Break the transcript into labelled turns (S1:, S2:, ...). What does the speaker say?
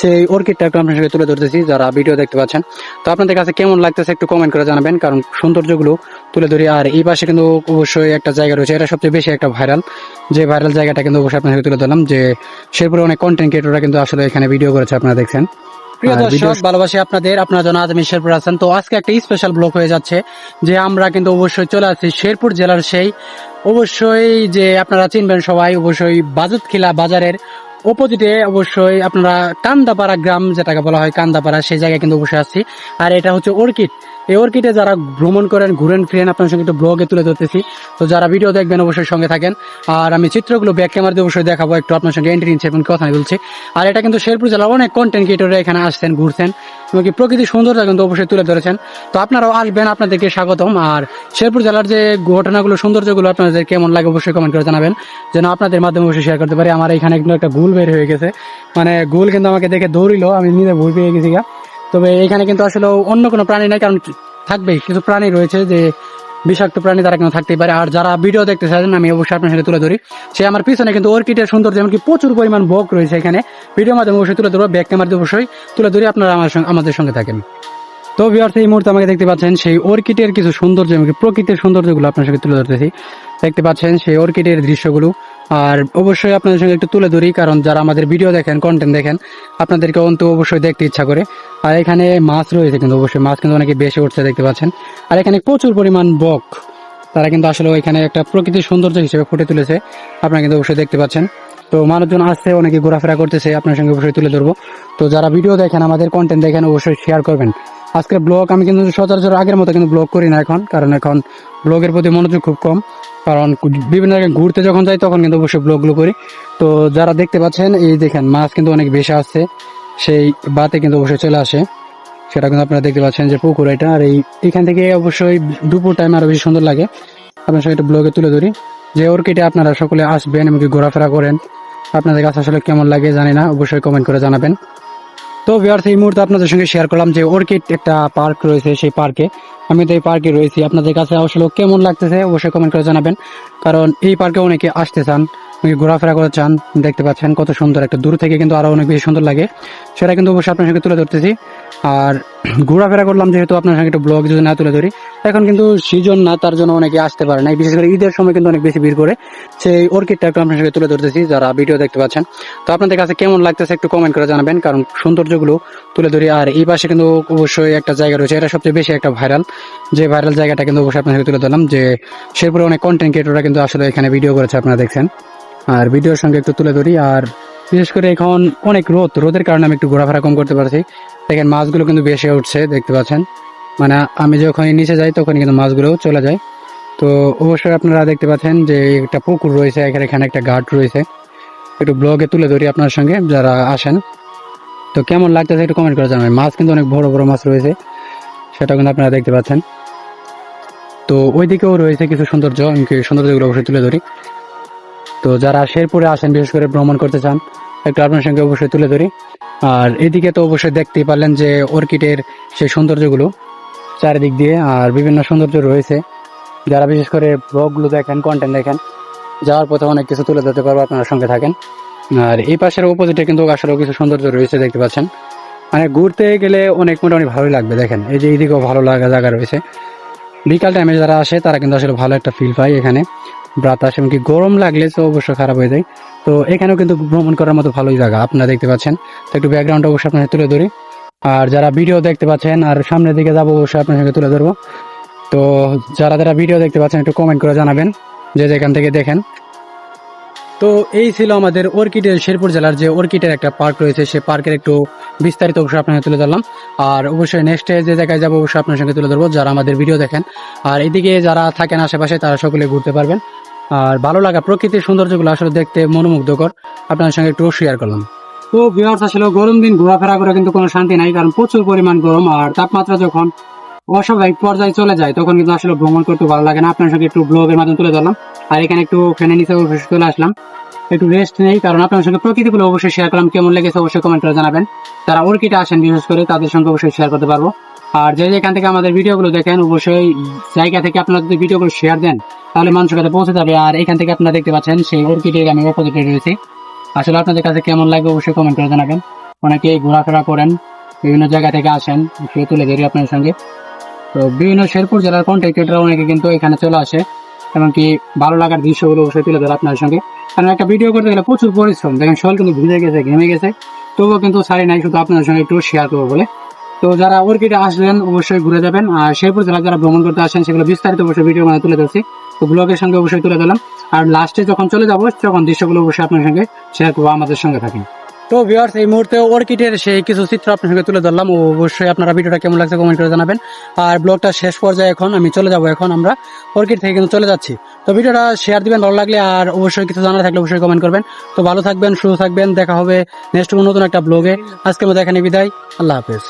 S1: সেই অর্কিডটা একটু আপনার সঙ্গে তুলে ধরতেছি যারা ভিডিও দেখতে পাচ্ছেন। তো আপনাদের কাছে কেমন লাগতেছে একটু কমেন্ট করে জানাবেন, কারণ সৌন্দর্যগুলো তুলে ধরি। আর এই পাশে কিন্তু অবশ্যই একটা জায়গা রয়েছে, এটা সবচেয়ে বেশি একটা ভাইরাল, যে ভাইরাল জায়গাটা কিন্তু অবশ্যই আপনার সঙ্গে তুলে ধরলাম, যে শেরপুরে অনেক কন্টেন্ট ক্রিয়েটররা কিন্তু আসলে এখানে ভিডিও করেছে, আপনারা দেখছেন। প্রিয় দর্শক, ভালোবাসি আপনারা জানা আজ আমি শেরপুর আছেন। তো আজকে একটা স্পেশাল ব্লগ হয়ে যাচ্ছে, যে আমরা কিন্তু অবশ্যই চলে আসছি শেরপুর জেলার সেই অবশ্যই যে আপনারা চিনবেন সবাই, অবশ্যই বাজুতখিলা বাজারের অপোজিটে অবশ্যই আপনারা কান্দাপাড়া গ্রাম যেটাকে বলা হয় কান্দাপাড়া, সেই জায়গায় কিন্তু অবশ্যই আসছি। আর এটা হচ্ছে অর্কিড। এই অর্কিডে যারা ভ্রমণ করেন, ঘুরেন ফিরেন, আপনার সঙ্গে একটু ব্লগে তুলে ধরতেছি। তো যারা ভিডিও দেখবেন অবশ্যই সঙ্গে থাকেন। আর আমি চিত্রগুলো ব্যাক ক্যামেরা দিয়ে অবশ্যই দেখাবো, একটু আপনার সঙ্গে এন্ট্রি নিচ্ছে এবং কথা বলছি। আর এটা কিন্তু শেরপুর জেলার অনেক কন্টেন্ট ক্রিয়েটররা এখানে আসছেন, ঘুরছেন এবং কি প্রকৃতির সৌন্দর্য কিন্তু অবশ্যই তুলে ধরেছেন। তো আপনারাও আসবেন, আপনাদেরকে স্বাগতম। আর শেরপুর জেলার যে ঘটনাগুলো, সৌন্দর্যগুলো আপনাদের কেমন লাগে অবশ্যই কমেন্ট করে জানাবেন, যেন আপনাদের মাধ্যমে অবশ্যই শেয়ার করতে পারি। আমার এখানে কিন্তু একটা গুল বের হয়ে গেছে, মানে গুল কিন্তু আমাকে দেখে দৌড়িল, আমি নিজে ভয় পেয়ে গেছি গা। তবে এখানে কিন্তু আসলে অন্য কোনো প্রাণী নাই, কারণ থাকবে কিছু প্রাণী রয়েছে যে বিষাক্ত প্রাণী, তারা কিন্তু থাকতেই পারে। আর যারা ভিডিও দেখতে চান আমি অবশ্যই আপনার সাথে তুলে ধরি। সে আমার পিছনে কিন্তু অর্কিডের সৌন্দর্য, এমনকি প্রচুর পরিমাণ বক রয়েছে এখানে, ভিডিওর মাধ্যমে অবশ্যই তুলে ধরবো, ব্যাক ক্যামেরা দিয়ে অবশ্যই তুলে ধরি, আপনারা আমাদের সঙ্গে থাকেন। তো ভিউয়ার্স, এই মুহূর্তে আমাকে দেখতে পাচ্ছেন সেই অর্কিডের কিছু সৌন্দর্য, এমনকি প্রকৃতির সৌন্দর্যগুলো আপনার সঙ্গে তুলে ধরতেছি। দেখতে পাচ্ছেন সেই অর্কিডের দৃশ্যগুলো। আর অবশ্যই আপনাদের সঙ্গে একটু তুলে ধরি, কারণ যারা আমাদের ভিডিও দেখেন, কন্টেন্ট দেখেন, আপনাদেরকে অন্ত অবশ্যই দেখতে ইচ্ছা করে। আর এখানে মাছ রয়েছে, কিন্তু অবশ্যই মাছ কিন্তু অনেকে বেশি উঠছে দেখতে পাচ্ছেন। আর এখানে প্রচুর পরিমাণ বক, তারা কিন্তু আসলে এখানে একটা প্রকৃতির সৌন্দর্য হিসেবে ফুটে তুলেছে, আপনারা কিন্তু অবশ্যই দেখতে পাচ্ছেন। তো মানুষজন আসছে, অনেকে ঘোরাফেরা করতেছে, আপনার সঙ্গে অবশ্যই তুলে ধরবো। তো যারা ভিডিও দেখেন, আমাদের কন্টেন্ট দেখেন, অবশ্যই শেয়ার করবেন। আজকের ব্লগ আমি কিন্তু সচরাচর আগের মতো কিন্তু ব্লগ করি না এখন, কারণ এখন ব্লগের প্রতি মনোযোগ খুব কম, কারণ বিভিন্ন জায়গায় ঘুরতে যখন যাই তখন কিন্তু অবশ্যই ব্লগগুলো করি। তো যারা দেখতে পাচ্ছেন, এই দেখেন মাছ কিন্তু অনেক বেশি আসছে, সেই বাতে কিন্তু অবশ্যই চলে আসে, সেটা কিন্তু আপনারা দেখতে পাচ্ছেন যে পুকুর এটা। আর এইখান থেকে অবশ্যই দুপুর টাইম আরো বেশি সুন্দর লাগে। আপনার সঙ্গে একটু ব্লগে তুলে ধরি যে অর্কিডে আপনারা সকলে আসবেন এবং ঘোরাফেরা করেন, আপনাদের কাছে আসলে কেমন লাগে জানি না, অবশ্যই কমেন্ট করে জানাবেন। তো ভিউয়ার্স, এই মুহূর্তে আপনাদের সঙ্গে শেয়ার করলাম যে অর্কিড একটা পার্ক রয়েছে, সেই পার্কে আমি তো এই পার্কে রয়েছি। আপনাদের কাছে আসলে কেমন লাগতেছে অবশ্যই কমেন্ট করে জানাবেন, কারণ এই পার্কে অনেকে আসতে চান, ঘোরাফেরা করতে চান। দেখতে পাচ্ছেন কত সুন্দর, একটা দূর থেকে কিন্তু আরো অনেক বেশি সুন্দর লাগে, সেটা কিন্তু অবশ্যই আপনার সঙ্গে তুলে ধরতেছি। আর ঘোরাফেরা করলাম যেহেতু, আপনার সঙ্গে একটু ব্লগ যদি না তুলে ধরি, এখন কিন্তু সিজন না, তার জন্য অনেকে আসতে পারে না, বিশেষ করে ঈদের সময় কিন্তু অনেক বেশি ভিড় করে। সেই অর্কিডটা একটু আপনার সঙ্গে তুলে ধরতেছি যারা ভিডিও দেখতে পাচ্ছেন। তো আপনাদের কাছে কেমন লাগতেছে একটু কমেন্ট করে জানাবেন, কারণ সৌন্দর্যগুলো তুলে ধরি। আর এই পাশে কিন্তু অবশ্যই একটা জায়গা রয়েছে, এটা সবচেয়ে বেশি একটা ভাইরাল, যে ভাইরাল জায়গাটা কিন্তু অবশ্যই আপনার সঙ্গে তুলে ধরলাম, যে শেরপুরে অনেক কন্টেন্ট ক্রিয়েটররা কিন্তু আসলে এখানে ভিডিও করেছে, আপনারা দেখছেন। আর ভিডিওর সঙ্গে একটু তুলে ধরি। আর বিশেষ করে এখন অনেক রোদের কারণে আমি একটু ঘোরাফেরা কম করতে পারছি। দেখেন মাছগুলো কিন্তু বেশি উঠছে, দেখতে পাচ্ছেন, মানে আমি যখন নিচে যাই তখন কিন্তু মাছগুলো চলে যায়। তো অবশ্যই আপনারা দেখতে পাচ্ছেন যে একটা পুকুর রয়েছে, এখানে একটা ঘাট রয়েছে, একটু ব্লগে তুলে ধরি আপনার সঙ্গে যারা আসেন। তো কেমন লাগতেছে একটু কমেন্ট করে জানাবেন। মাছ কিন্তু অনেক বড় বড় মাছ রয়েছে, সেটা কিন্তু আপনারা দেখতে পাচ্ছেন। তো ওইদিকেও রয়েছে কিছু সৌন্দর্য, আমি সৌন্দর্যগুলো অবশ্যই তুলে ধরি। তো যারা শেরপুরে আসেন, বিশেষ করে ভ্রমণ করতে চান, একটু আপনার সঙ্গে অবশ্যই তুলে ধরি। আর এদিকে তো অবশ্যই দেখতেই পারলেন যে অর্কিডের সেই সৌন্দর্যগুলো চারিদিক দিয়ে, আর বিভিন্ন সৌন্দর্য রয়েছে। যারা বিশেষ করে ব্লগগুলো দেখেন, কন্টেন্ট দেখেন, যাওয়ার পথে অনেক কিছু তুলে ধরতে পারবো, আপনার সঙ্গে থাকেন। আর এই পাশের অপোজিটে কিন্তু আসলে কিছু সৌন্দর্য রয়েছে, দেখতে পাচ্ছেন, মানে ঘুরতে গেলে অনেক মোটামুটি ভালোই লাগবে। দেখেন এই যে এইদিকেও ভালো লাগা জায়গা রয়েছে, বিকাল টাইমে যারা আসে তারা কিন্তু আসলে ভালো একটা ফিল পায় এখানে। বাতাস এমনকি গরম লাগলে তো অবশ্যই খারাপ হয়ে যায়। তো এখানেও কিন্তু ভ্রমণ করার মতো ভালোই জায়গা, আপনারা দেখতে পাচ্ছেন। তো একটু ব্যাকগ্রাউন্ড অবশ্যই আপনার তুলে ধরি। আর যারা ভিডিও দেখতে পাচ্ছেন আর সামনের দিকে যাবো, অবশ্যই আপনার সঙ্গে তুলে ধরবো। তো যারা যারা ভিডিও দেখতে পাচ্ছেন একটু কমেন্ট করে জানাবেন যে যেখান থেকে দেখেন। তো এই ছিল আমাদের অর্কিডের, শেরপুর জেলার যে অর্কিডের একটা পার্ক রয়েছে, সেই পার্কের একটু বিস্তারিত অবশ্যই আপনাকে তুলে ধরলাম। আর অবশ্যই নেক্সট যে জায়গায় যাবো অবশ্যই আপনার সঙ্গে তুলে ধরবো, যারা আমাদের ভিডিও দেখেন। আর এদিকে যারা থাকেন আশেপাশে তারা সকলে ঘুরতে পারবেন। আর ভালো লাগা প্রকৃতির সৌন্দর্যগুলো আসলে দেখতে মনোমুগ্ধকর, আপনার সঙ্গে একটু শেয়ার করলাম। তো ভিউয়ার্স, আসলে গরম দিন ঘোরাফেরা করে কিন্তু কোনো শান্তি নাই, কারণ প্রচুর পরিমাণ গরম। আর তাপমাত্রা যখন অস্বাভাবিক পর্যায়ে চলে যায় তখন কিন্তু আসলে ভ্রমণ করতে ভালো লাগে না, আপনার সঙ্গে একটু ব্লগের মাধ্যমে তুলে ধরলাম। আর এখানে একটু ফ্যানের নিচে চলে আসলাম, একটু রেস্ট নেই, কারণ আপনার সঙ্গে প্রকৃতিগুলো অবশ্যই শেয়ার করলাম। কেমন লেগেছে অবশ্যই কমেন্ট করে জানাবেন। যারা অর্কিডে আসেন বিশেষ করে তাদের সঙ্গে অবশ্যই শেয়ার করতে পারবো। আর যে যেখান থেকে আমাদের ভিডিওগুলো দেখেন, অবশ্যই জায়গা থেকে আপনারা যদি ভিডিওগুলো শেয়ার দেন তাহলে মানুষের কাছে পৌঁছে যাবে। আর এখান থেকে আপনারা দেখতে পাচ্ছেন সেই অর্কিডের আমি অপোজিটে রয়েছি। আসলে আপনাদের কাছে কেমন লাগে অবশ্যই কমেন্ট করে জানাবেন। অনেকেই ঘোরাফেরা করেন, বিভিন্ন জায়গা থেকে আসেন, সে তুলে ধরি আপনার সঙ্গে। তো বিভিন্ন শেরপুর জেলার কন্টেন্ট ক্রিয়েটর অনেকে কিন্তু এখানে চলে আসে, এমনকি ভালো লাগার দৃশ্যগুলো অবশ্যই তুলে ধরে আপনার সঙ্গে। কারণ একটা ভিডিও করতে গেলে প্রচুর পরিশ্রম, দেখেন শরীর কিন্তু ভিজে গেছে, ঘেমে গেছে, তবুও কিন্তু সারি নাই, শুধু আপনাদের সঙ্গে একটু শেয়ার করবো বলে। তো যারা অর্কিডে আসবেন অবশ্যই ঘুরে যাবেন, আর শেরপুর জেলা যারা ভ্রমণ করতে আসেন সেগুলো বিস্তারিত অবশ্যই ভিডিও মানে তুলে ধরছি, তো ব্লগের সঙ্গে অবশ্যই তুলে দিলাম। আর লাস্টে যখন চলে যাবো তখন দৃশ্যগুলো অবশ্যই আপনার সঙ্গে শেয়ার করবো, আমাদের সঙ্গে থাকেন। তো ভিউয়ার্স, এই মুহূর্তে অর্কিডের সেই কিছু চিত্র আপনার সঙ্গে তুলে ধরলাম, ও অবশ্যই আপনারা ভিডিওটা কেমন লাগছে কমেন্ট করে জানাবেন। আর ব্লগটা শেষ পর্যায়ে এখন আমি চলে যাব, এখন আমরা অর্কিড থেকে কিন্তু চলে যাচ্ছি। তো ভিডিওটা শেয়ার দিবেন ভালো লাগলে, আর অবশ্যই কিছু জানা থাকলে অবশ্যই কমেন্ট করবেন। তো ভালো থাকবেন, সুস্থ থাকবেন, দেখা হবে নেক্সট নতুন একটা ব্লগে। আজকের মতো এখানে বিদায়, আল্লাহ হাফেজ।